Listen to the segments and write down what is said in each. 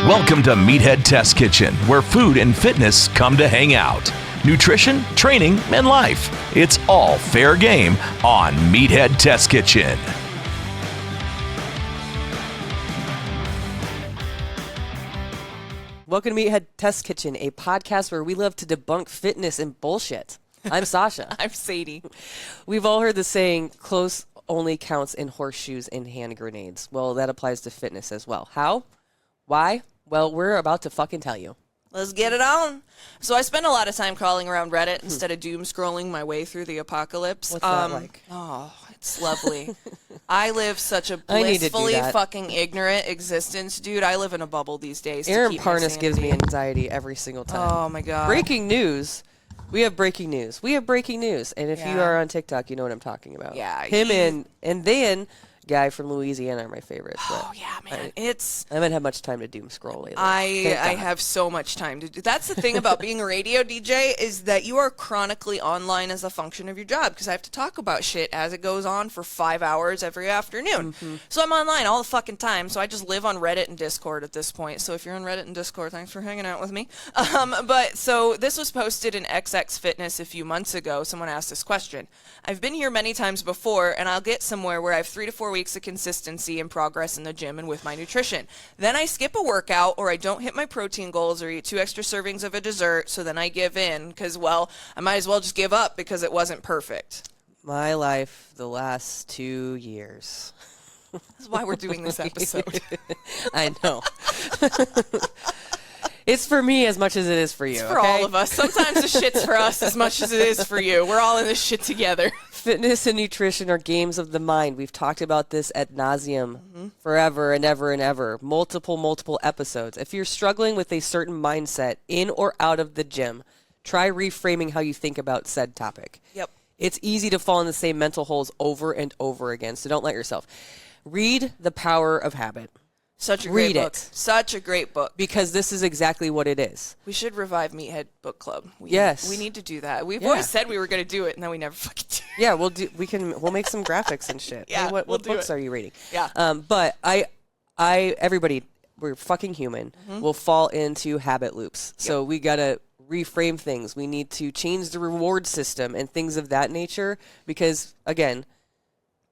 Welcome to Meathead Test Kitchen, where food and fitness come to hang out. Nutrition, training, and life. It's all fair game on Meathead Test Kitchen. Welcome to Meathead Test Kitchen, a podcast where we love to debunk fitness and bullshit. I'm Sausha. I'm Sadie. We've all heard the saying, close only counts in horseshoes and hand grenades. Well, that applies to fitness as well. How? Why? Well, we're about to fucking tell you. Let's get it on. So I spend a lot of time crawling around Reddit instead of doom scrolling my way through the apocalypse. What's that like? Oh, it's lovely. I live such a blissfully fucking ignorant existence. Dude, I live in a bubble these days. Aaron Parnas gives me anxiety every single time. Oh, my God. Breaking news. We have breaking news. And if you are on TikTok, you know what I'm talking about. Yeah. Him and then guy from Louisiana are my favorites. Oh, yeah, man. I haven't had much time to doom scroll lately. I have so much time to do. That's the thing about being a radio DJ is that you are chronically online as a function of your job because I have to talk about shit as it goes on for 5 hours every afternoon. Mm-hmm. So I'm online all the fucking time. So I just live on Reddit and Discord at this point. So if you're on Reddit and Discord, thanks for hanging out with me. But so this was posted in XX Fitness a few months ago. Someone asked this question. I've been here many times before, and I'll get somewhere where I have 3 to 4 weeks of consistency and progress in the gym and with my nutrition. Then I skip a workout or I don't hit my protein goals or eat 2 extra servings of a dessert, so then I give in because, well, I might as well just give up because it wasn't perfect. My life the last 2 years. That's why we're doing this episode. I know. It's for me as much as it is for you. It's for all of us. Sometimes the shit's for us as much as it is for you. We're all in this shit together. Fitness and nutrition are games of the mind. We've talked about this ad nauseum forever and ever and ever. Multiple episodes. If you're struggling with a certain mindset in or out of the gym, try reframing how you think about said topic. Yep. It's easy to fall in the same mental holes over and over again, so don't let yourself. Read The Power of Habit. Such a great book. Such a great book. Because this is exactly what it is. We should revive Meathead Book Club. Yes. We need to do that. We've always said we were going to do it, and then we never fucking do it. Yeah, we'll make some graphics and shit. Yeah, hey, what books are you reading? Yeah. But everybody, we're fucking human. We'll fall into habit loops. Yep. So we got to reframe things. We need to change the reward system and things of that nature because, again,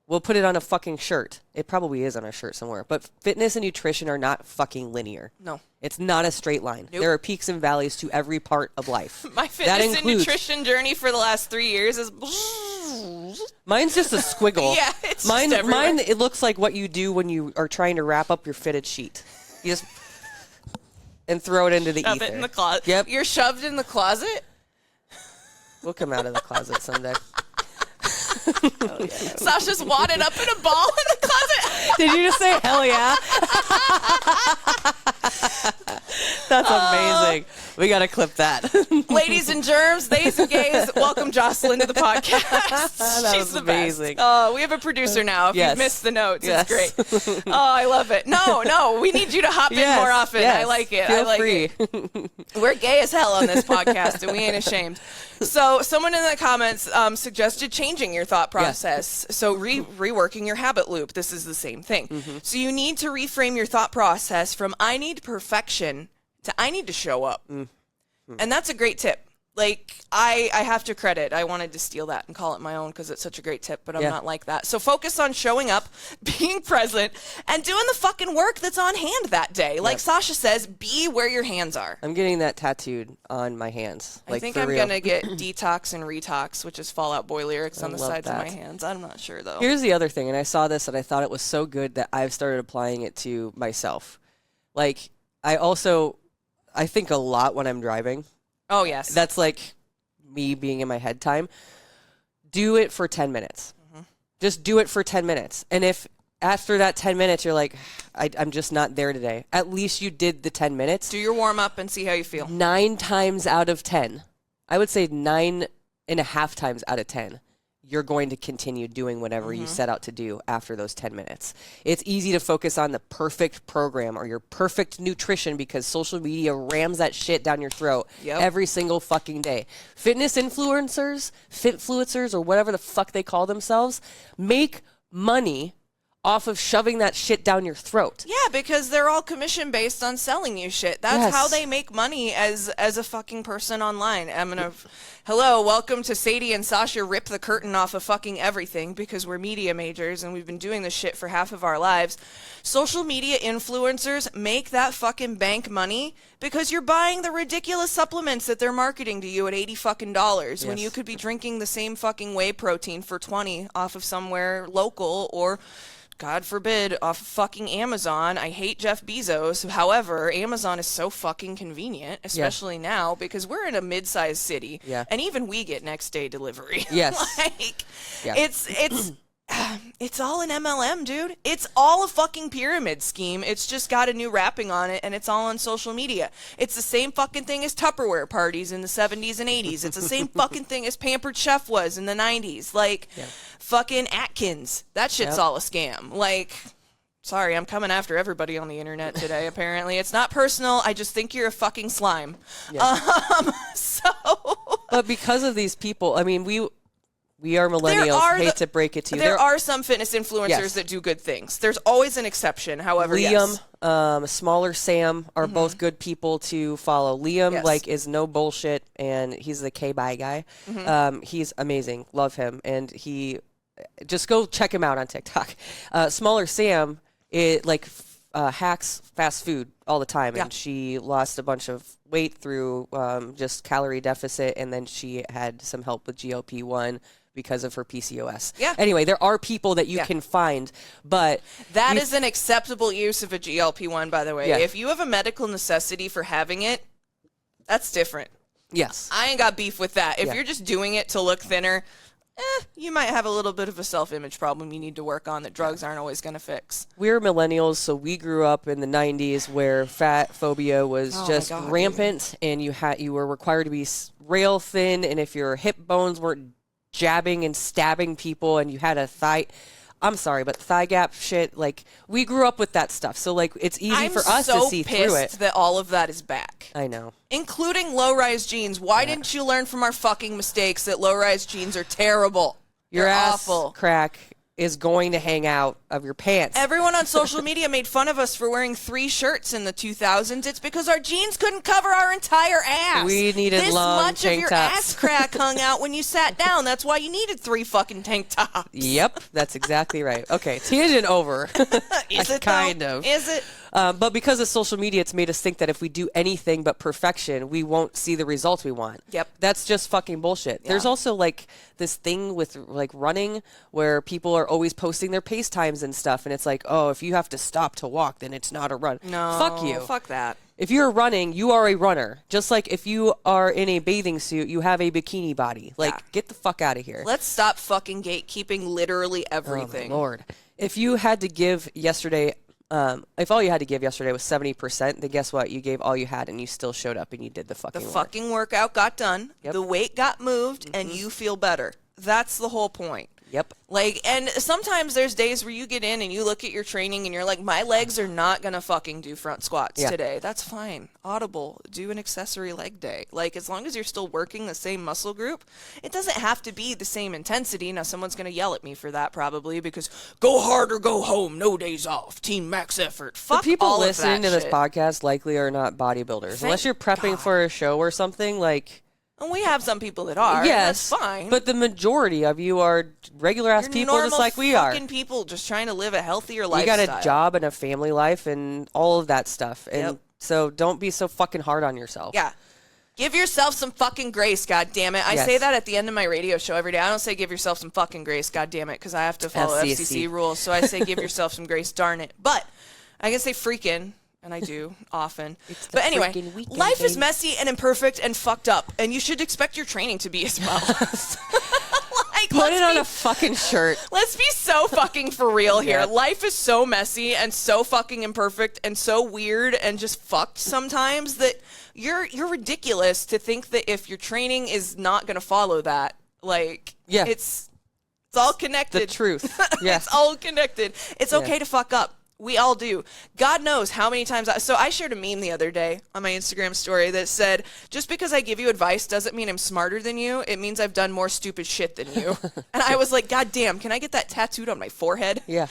we'll put it on a fucking shirt. It probably is on a shirt somewhere. But fitness and nutrition are not fucking linear. No. It's not a straight line. Nope. There are peaks and valleys to every part of life. My fitness and nutrition journey for the last 3 years is... Mine's just a squiggle. Yeah, it's mine, it looks like what you do when you are trying to wrap up your fitted sheet. You just... and throw it into the ether. Shove it in the closet. Yep. You're shoved in the closet? We'll come out of the closet someday. Oh, yeah. Sasha's wadded up in a ball in the closet. Did you just say hell yeah? That's amazing. We got to clip that. Ladies and germs, theys and gays, welcome Jocelyn to the podcast. She's the amazing. Best. We have a producer now. If you've missed the notes, it's great. Oh, I love it. No, we need you to hop in more often. Yes. I like it. Feel free. We're gay as hell on this podcast, and we ain't ashamed. So someone in the comments suggested changing your thought process. Yes. So reworking your habit loop. This is the same thing. Mm-hmm. So you need to reframe your thought process from I need perfection to I need to show up. Mm-hmm. And that's a great tip. Like, I have to credit. I wanted to steal that and call it my own because it's such a great tip, but I'm not like that. So focus on showing up, being present, and doing the fucking work that's on hand that day. Like Sausha says, be where your hands are. I'm getting that tattooed on my hands. I think I'm going to get detox and retox, which is Fall Out Boy lyrics on the sides of my hands. I'm not sure, though. Here's the other thing, and I saw this, and I thought it was so good that I've started applying it to myself. Like, I think a lot when I'm driving. Oh, yes. That's like me being in my head time. Do it for 10 minutes. Mm-hmm. Just do it for 10 minutes. And if after that 10 minutes you're like, I'm just not there today, at least you did the 10 minutes. Do your warm up and see how you feel. 9 times out of 10, I would say 9.5 times out of 10, you're going to continue doing whatever you set out to do after those 10 minutes. It's easy to focus on the perfect program or your perfect nutrition because social media rams that shit down your throat every single fucking day. Fitness influencers, fitfluencers, or whatever the fuck they call themselves, make money off of shoving that shit down your throat. Yeah, because they're all commission based on selling you shit. That's how they make money as a fucking person online. Hello, welcome to Sadie and Sausha rip the curtain off of fucking everything, because we're media majors and we've been doing this shit for half of our lives. Social media influencers make that fucking bank money because you're buying the ridiculous supplements that they're marketing to you at $80 fucking dollars when you could be drinking the same fucking whey protein for $20 off of somewhere local, or God forbid, off of fucking Amazon. I hate Jeff Bezos. However, Amazon is so fucking convenient, especially now, because we're in a mid-sized city, and even we get next-day delivery. Yes. It's all an MLM, dude. It's all a fucking pyramid scheme. It's just got a new wrapping on it, and it's all on social media. It's the same fucking thing as Tupperware parties in the 70s and 80s. It's the same fucking thing as Pampered Chef was in the 90s. Like, fucking Atkins. That shit's all a scam. Like, sorry, I'm coming after everybody on the internet today, apparently. It's not personal. I just think you're a fucking slime. But because of these people, I mean, we are millennials. Hate to break it to you. There are some fitness influencers that do good things. There's always an exception. However, Liam, Smaller Sam are both good people to follow. Liam, is no bullshit, and he's the K-Bye guy. He's amazing. Love him. And just go check him out on TikTok. Smaller Sam, hacks fast food all the time, and she lost a bunch of weight through just calorie deficit, and then she had some help with GLP-1 because of her PCOS. Anyway, there are people that you can find, but that is an acceptable use of a GLP-1, by the way. If you have a medical necessity for having it, that's different. Yes. I ain't got beef with that. If you're just doing it to look thinner, you might have a little bit of a self-image problem you need to work on that drugs aren't always going to fix. We're millennials, so we grew up in the 90s where fat phobia was just rampant, and you were required to be rail thin, and if your hip bones weren't jabbing and stabbing people and you had a thigh gap shit, we grew up with that stuff. So it's easy for us to see through it. I'm so pissed that all of that is back. I know. Including low-rise jeans. Why didn't you learn from our fucking mistakes that low-rise jeans are terrible? Your ass awful. Crack is going to hang out of your pants. Everyone on social media made fun of us for wearing 3 shirts in the 2000s. It's because our jeans couldn't cover our entire ass. We needed long tank tops. This much of your ass crack hung out when you sat down. That's why you needed 3 fucking tank tops. Yep, that's exactly right. Okay, tangent over. Is it kind of? Is it? But because of social media, it's made us think that if we do anything but perfection, we won't see the results we want. Yep. That's just fucking bullshit. Yeah. There's also this thing with running where people are always posting their pace times and stuff. And it's if you have to stop to walk, then it's not a run. No. Fuck you. Fuck that. If you're running, you are a runner. Just like if you are in a bathing suit, you have a bikini body. Get the fuck out of here. Let's stop fucking gatekeeping literally everything. Oh, my Lord. If you had to give yesterday... if all you had to give yesterday was 70%, then guess what? You gave all you had and you still showed up and you did the fucking work. The fucking workout got done. Yep. The weight got moved and you feel better. That's the whole point. Yep. And sometimes there's days where you get in and you look at your training and you're like, my legs are not going to fucking do front squats today. That's fine. Audible, do an accessory leg day. As long as you're still working the same muscle group, it doesn't have to be the same intensity. Now, someone's going to yell at me for that probably because go hard or go home, no days off, team max effort. Fuck the people all listening of that to this shit. Podcast likely are not bodybuilders. Unless you're prepping for a show or something, And we have some people that are. Yes, that's fine. But the majority of you are regular-ass people just like we are. Fucking people just trying to live a healthier lifestyle. You got a job and a family life and all of that stuff. And so don't be so fucking hard on yourself. Yeah. Give yourself some fucking grace, goddammit. I say that at the end of my radio show every day. I don't say give yourself some fucking grace, goddammit, because I have to follow FCC rules. So I say give yourself some grace, darn it. But I can say freaking... And I do, often. But anyway, life is messy and imperfect and fucked up. And you should expect your training to be as well. Put it on a fucking shirt. Let's be so fucking for real here. Life is so messy and so fucking imperfect and so weird and just fucked sometimes that you're ridiculous to think that if your training is not going to follow that, it's all connected. The truth. Yes. It's all connected. It's okay to fuck up. We all do. God knows how many times. So I shared a meme the other day on my Instagram story that said, just because I give you advice doesn't mean I'm smarter than you. It means I've done more stupid shit than you. And I was like, God damn, can I get that tattooed on my forehead? Yeah.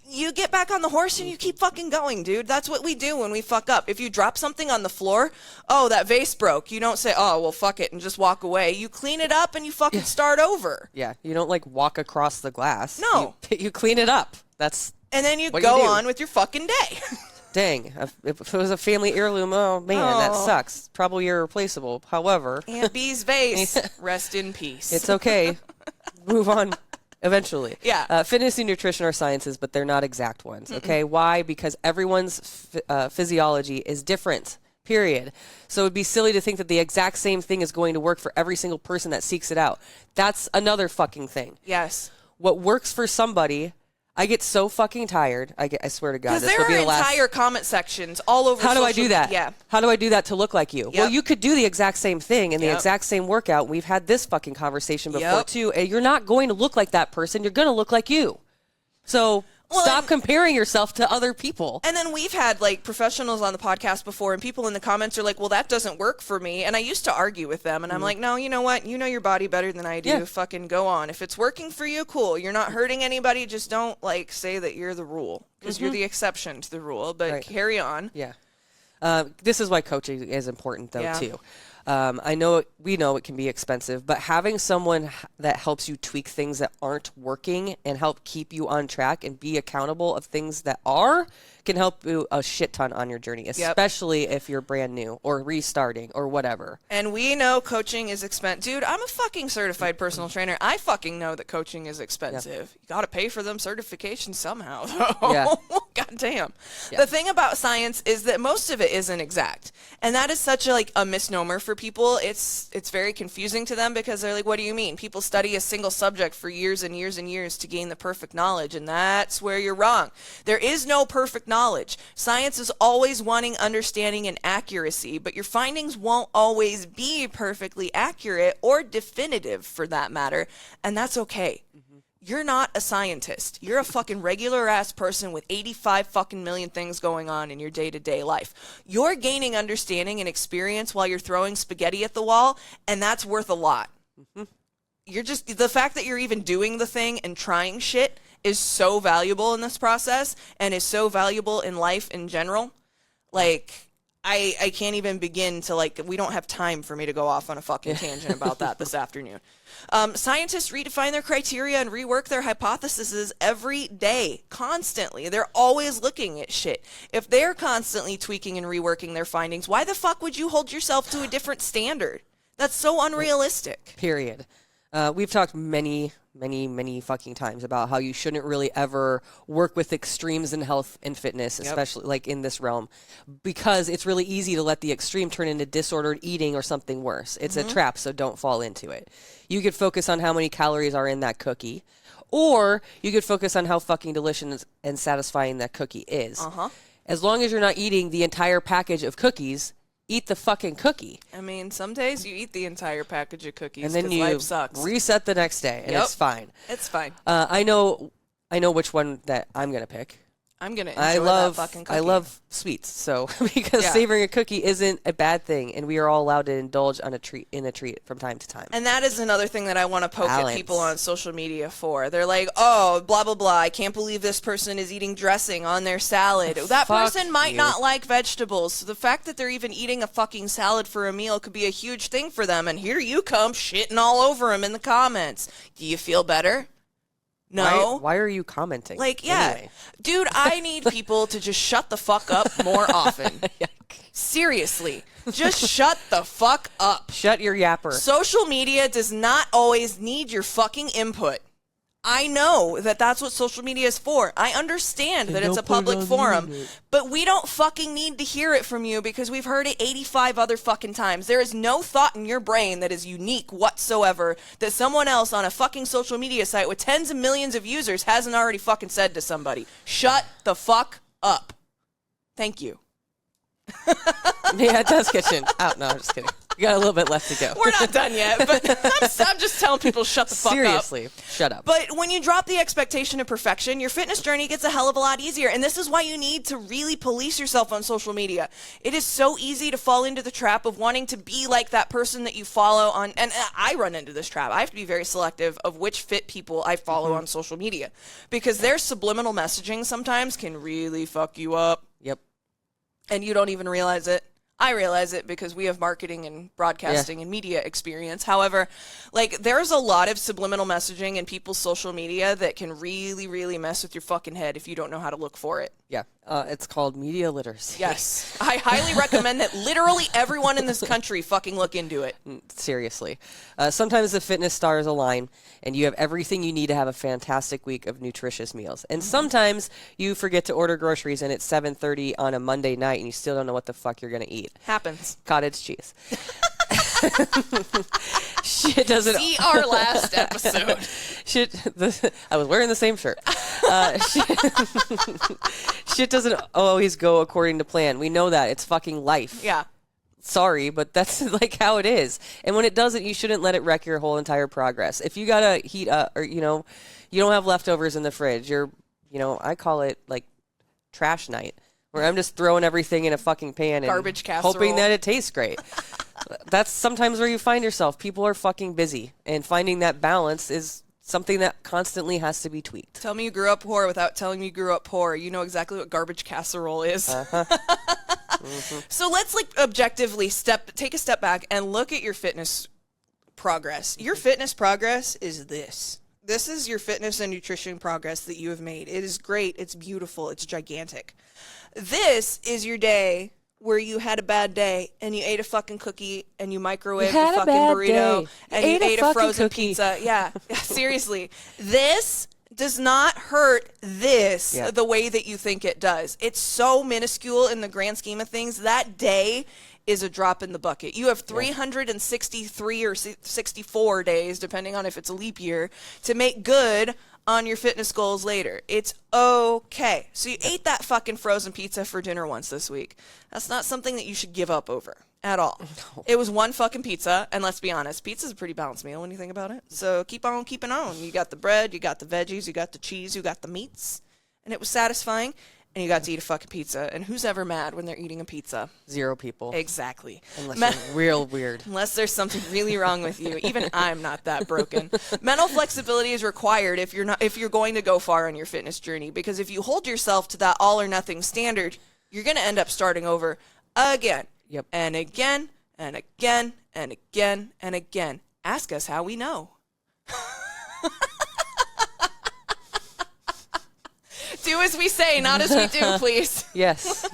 You get back on the horse and you keep fucking going, dude. That's what we do when we fuck up. If you drop something on the floor, oh, that vase broke. You don't say, oh, well, fuck it, and just walk away. You clean it up and you fucking start over. Yeah. You don't like walk across the glass. No. You clean it up. And then you what go you do. on with your fucking day. Dang. If it was a family heirloom, oh, man, that sucks. Probably irreplaceable. However. Aunt B's vase. Rest in peace. It's okay. Move on eventually. Yeah. Fitness and nutrition are sciences, but they're not exact ones. Okay. Why? Because everyone's physiology is different. Period. So it would be silly to think that the exact same thing is going to work for every single person that seeks it out. That's another fucking thing. Yes. What works for somebody, I get so fucking tired. I swear to God, Because this there will be are the last. entire comment sections all over. How do I social do that? Yeah. How do I do that to look like you? Well, you could do the exact same thing in the Yep. exact same workout. We've had this fucking conversation before Yep. too. And you're not going to look like that person. You're going to look like you. So stop comparing yourself to other people. And then we've had like professionals on the podcast before, and people in the comments are like, well, that doesn't work for me. And I used to argue with them, and I'm like, no, you know what? You know your body better than I do. Yeah. Fucking go on. If it's working for you, cool. You're not hurting anybody. Just don't like say that you're the rule, because you're the exception to the rule. But carry on. Yeah. This is why coaching is important, though, Yeah. too. We know it can be expensive, but having someone that helps you tweak things that aren't working and help keep you on track and be accountable of things that are can help you a shit ton on your journey, especially if you're brand new or restarting or whatever. And we know coaching is expensive. Dude, I'm a fucking certified personal trainer. I fucking know that coaching is expensive. You got to pay for them certifications somehow, though. Yeah. God damn. Yeah. The thing about science is that most of it isn't exact. And that is such a misnomer for people. It's very confusing to them because they're like, what do you mean? People study a single subject for years and years and years to gain the perfect knowledge, and that's where you're wrong. There is no perfect knowledge. Science is always wanting understanding and accuracy, but your findings won't always be perfectly accurate or definitive for that matter, and that's okay. You're not a scientist. You're a fucking regular ass person with 85 fucking million things going on in your day-to-day life. You're gaining understanding and experience while you're throwing spaghetti at the wall, and that's worth a lot. You're just, the fact that you're even doing the thing and trying shit is so valuable in this process and is so valuable in life in general. Like, I can't even begin to, we don't have time for me to go off on a fucking tangent about that this afternoon. Scientists redefine their criteria and rework their hypotheses every day, constantly. They're always looking at shit. If they're constantly tweaking and reworking their findings, why the fuck would you hold yourself to a different standard? That's so unrealistic. Period. We've talked many fucking times about how you shouldn't really ever work with extremes in health and fitness, especially like in this realm, because it's really easy to let the extreme turn into disordered eating or something worse. It's a trap, so don't fall into it. You could focus on how many calories are in that cookie, or you could focus on how fucking delicious and satisfying that cookie is. As long as you're not eating the entire package of cookies, eat the fucking cookie. I mean, some days you eat the entire package of cookies and then because you life sucks. Reset the next day, and it's fine. It's fine. I know which one that I'm gonna pick. I'm gonna enjoy that fucking cookie. I love sweets, so because savoring a cookie isn't a bad thing, and we are all allowed to indulge on a treat from time to time. And that is another thing that I want to poke at people on social media for. They're like, oh, blah, blah, blah. I can't believe this person is eating dressing on their salad. That person might not like vegetables. So the fact that they're even eating a fucking salad for a meal could be a huge thing for them. And here you come shitting all over them in the comments. Do you feel better? No. Why are you commenting? Anyway. Dude, I need people to just shut the fuck up more often. Seriously. Just shut the fuck up. Shut your yapper. Social media does not always need your fucking input. I know that that's what social media is for. I understand that it's a public forum, but we don't fucking need to hear it from you because we've heard it 85 other fucking times. There is no thought in your brain that is unique whatsoever that someone else on a fucking social media site with tens of millions of users hasn't already fucking said to somebody. Shut the fuck up. Thank you. Meathead Test Kitchen. Oh, no, I'm just kidding. We got a little bit left to go. We're not done yet, but I'm just telling people shut the fuck up. Seriously, shut up. But when you drop the expectation of perfection, your fitness journey gets a hell of a lot easier. And this is why you need to really police yourself on social media. It is so easy to fall into the trap of wanting to be like that person that you follow on. And I run into this trap. I have to be very selective of which fit people I follow on social media, because their subliminal messaging sometimes can really fuck you up. Yep. And you don't even realize it. I realize it because we have marketing and broadcasting and media experience. However, like, there's a lot of subliminal messaging in people's social media that can really, really mess with your fucking head if you don't know how to look for it. Yeah. It's called media literacy. Yes. I highly recommend that literally everyone in this country fucking look into it. Seriously. Sometimes the fitness stars align and you have everything you need to have a fantastic week of nutritious meals. And sometimes you forget to order groceries and it's 7:30 on a Monday night and you still don't know what the fuck you're going to eat. Happens. Cottage cheese. Shit doesn't. See our last episode. I was wearing the same shirt. Shit doesn't always go according to plan. We know that. It's fucking life. Yeah. Sorry, but that's like how it is. And when it doesn't, you shouldn't let it wreck your whole entire progress. If you gotta heat up, or you don't have leftovers in the fridge, I call it like trash night, where I'm just throwing everything in a fucking pan and garbage casserole, hoping that it tastes great. That's sometimes where you find yourself. People are fucking busy, and finding that balance is something that constantly has to be tweaked. Tell me you grew up poor without telling me you grew up poor. You know exactly what garbage casserole is. Mm-hmm. So let's objectively take a step back and look at your fitness progress. Your fitness progress is this. This is your fitness and nutrition progress that you have made. It is great. It's beautiful. It's gigantic. This is your day where you had a bad day and you ate a fucking cookie and you microwaved a fucking burrito and you ate a frozen pizza. Yeah, seriously. This does not hurt the way that you think it does. It's so minuscule in the grand scheme of things. That day is a drop in the bucket. You have 363 or 64 days, depending on if it's a leap year, to make good on your fitness goals later. It's okay. So you ate that fucking frozen pizza for dinner once this week. That's not something that you should give up over at all. No. It was one fucking pizza, and let's be honest, pizza's a pretty balanced meal when you think about it. So keep on keeping on. You got the bread, you got the veggies, you got the cheese, you got the meats, and it was satisfying, and you got to eat a fucking pizza. And who's ever mad when they're eating a pizza? Zero people. Exactly. Unless you're real weird. Unless there's something really wrong with you. Even I'm not that broken. Mental flexibility is required if you're going to go far on your fitness journey, because if you hold yourself to that all or nothing standard, you're going to end up starting over again. Yep. And again, and again, and again, and again. Ask us how we know. Do as we say, not as we do, please. Yes.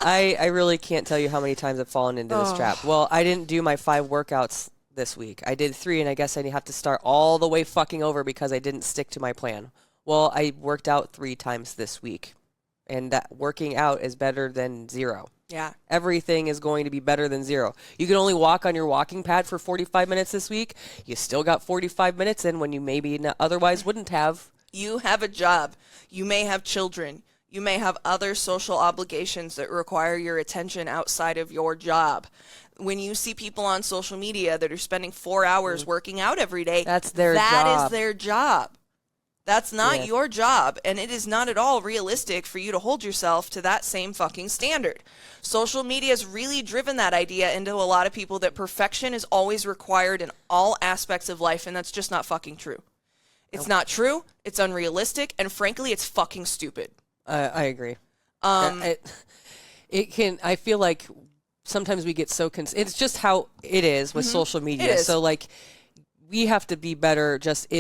I really can't tell you how many times I've fallen into this trap. Well, I didn't do my 5 workouts this week. I did 3, and I guess I have to start all the way fucking over because I didn't stick to my plan. Well, I worked out 3 times this week, and that working out is better than 0. Yeah. Everything is going to be better than 0. You can only walk on your walking pad for 45 minutes this week. You still got 45 minutes in when you maybe otherwise wouldn't have. You have a job. You may have children. You may have other social obligations that require your attention outside of your job. When you see people on social media that are spending 4 hours working out every day, that's their job. That is their job. That's not your job, and it is not at all realistic for you to hold yourself to that same fucking standard. Social media has really driven that idea into a lot of people that perfection is always required in all aspects of life, and that's just not fucking true. It's not true, it's unrealistic, and frankly, it's fucking stupid. I agree. I feel like sometimes we get so it's just how it is with social media. So we have to be better just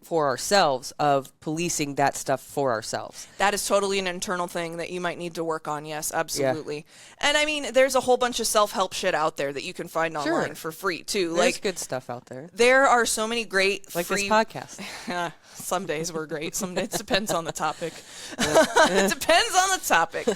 for ourselves of policing that stuff for ourselves. That is totally an internal thing that you might need to work on. Yes, absolutely. Yeah. And I mean, there's a whole bunch of self-help shit out there that you can find online for free too. There's good stuff out there. There are so many great free this podcast. Some days we're great. It depends on the topic. It depends on the topic.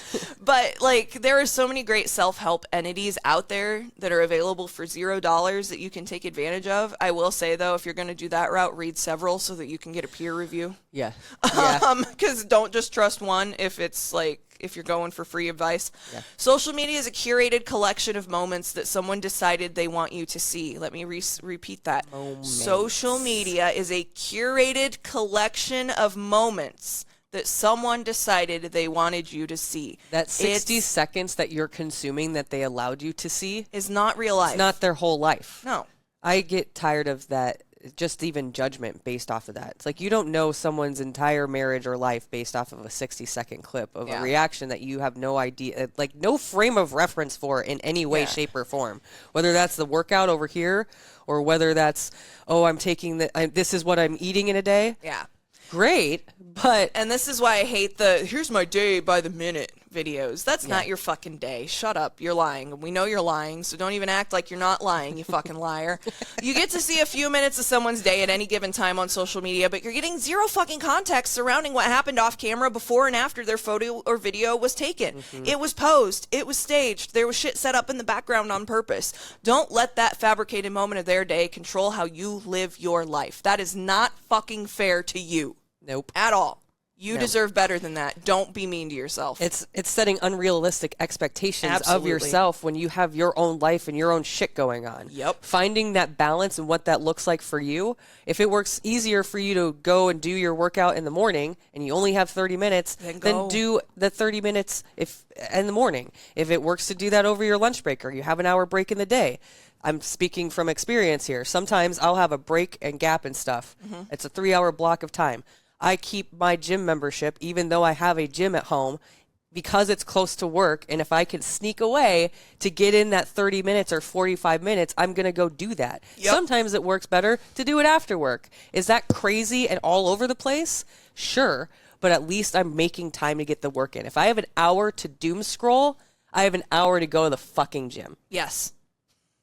But there are so many great self-help entities out there that are available for $0 that you can take advantage of. I will say though, if you're going to do that route, read several several so that you can get a peer review. Yeah. Yeah. Because don't just trust one if it's like, if you're going for free advice. Yeah. Social media is a curated collection of moments that someone decided they want you to see. Let me repeat that. Moments. Social media is a curated collection of moments that someone decided they wanted you to see. That 60 seconds that you're consuming that they allowed you to see is not real life. It's not their whole life. No. I get tired of that, just even judgment based off of that. It's like you don't know someone's entire marriage or life based off of a 60-second clip of a reaction that you have no idea, like no frame of reference for in any way, shape, or form. Whether that's the workout over here or whether that's, I'm taking this is what I'm eating in a day. Yeah. Great, but... And this is why I hate here's my day by the minute videos. That's not your fucking day. Shut up. You're lying. We know you're lying, so don't even act like you're not lying, you fucking liar. You get to see a few minutes of someone's day at any given time on social media, but you're getting zero fucking context surrounding what happened off camera before and after their photo or video was taken. It was posed. It was staged. There was shit set up in the background on purpose. Don't let that fabricated moment of their day control how you live your life. That is not fucking fair to you. Nope. At all. You deserve better than that. Don't be mean to yourself. It's setting unrealistic expectations of yourself when you have your own life and your own shit going on. Yep. Finding that balance and what that looks like for you. If it works easier for you to go and do your workout in the morning and you only have 30 minutes, then do the 30 minutes in the morning. If it works to do that over your lunch break or you have an hour break in the day. I'm speaking from experience here. Sometimes I'll have a break and gap and stuff. It's a 3-hour block of time. I keep my gym membership, even though I have a gym at home, because it's close to work. And if I can sneak away to get in that 30 minutes or 45 minutes, I'm going to go do that. Yep. Sometimes it works better to do it after work. Is that crazy and all over the place? Sure. But at least I'm making time to get the work in. If I have an hour to doom scroll, I have an hour to go to the fucking gym. Yes.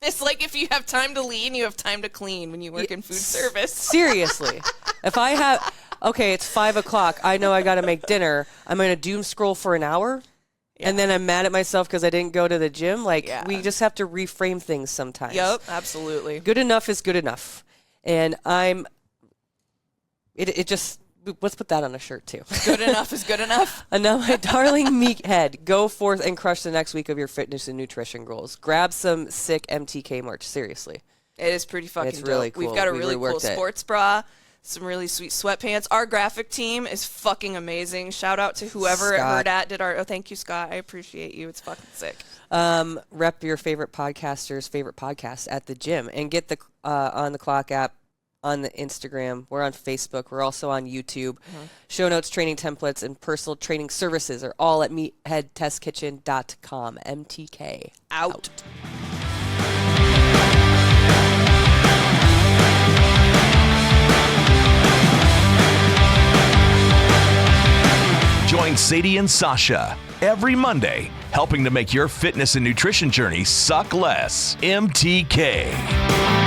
It's like if you have time to lean, you have time to clean when you work in food service. Seriously. If I have... Okay, it's 5 o'clock. I know I got to make dinner. I'm going to doom scroll for an hour, and then I'm mad at myself because I didn't go to the gym. We just have to reframe things sometimes. Yep, absolutely. Good enough is good enough. And let's put that on a shirt too. Good enough is good enough. And now, my darling meathead, go forth and crush the next week of your fitness and nutrition goals. Grab some sick MTK merch, seriously. It is pretty fucking It's really dope. cool. We've got a We really cool reworked it. sports bra. Some really sweet sweatpants. Our graphic team is fucking amazing. Shout out to whoever Scott. at Hurrdat did our... Oh, thank you, Scott. I appreciate you. It's fucking sick. Rep your favorite podcaster's favorite podcast at the gym and get the On the Clock app on the Instagram. We're on Facebook. We're also on YouTube. Show notes, training templates, and personal training services are all at meatheadtestkitchen.com. MTK. Out. Join Sadie and Sausha every Monday, helping to make your fitness and nutrition journey suck less. MTK.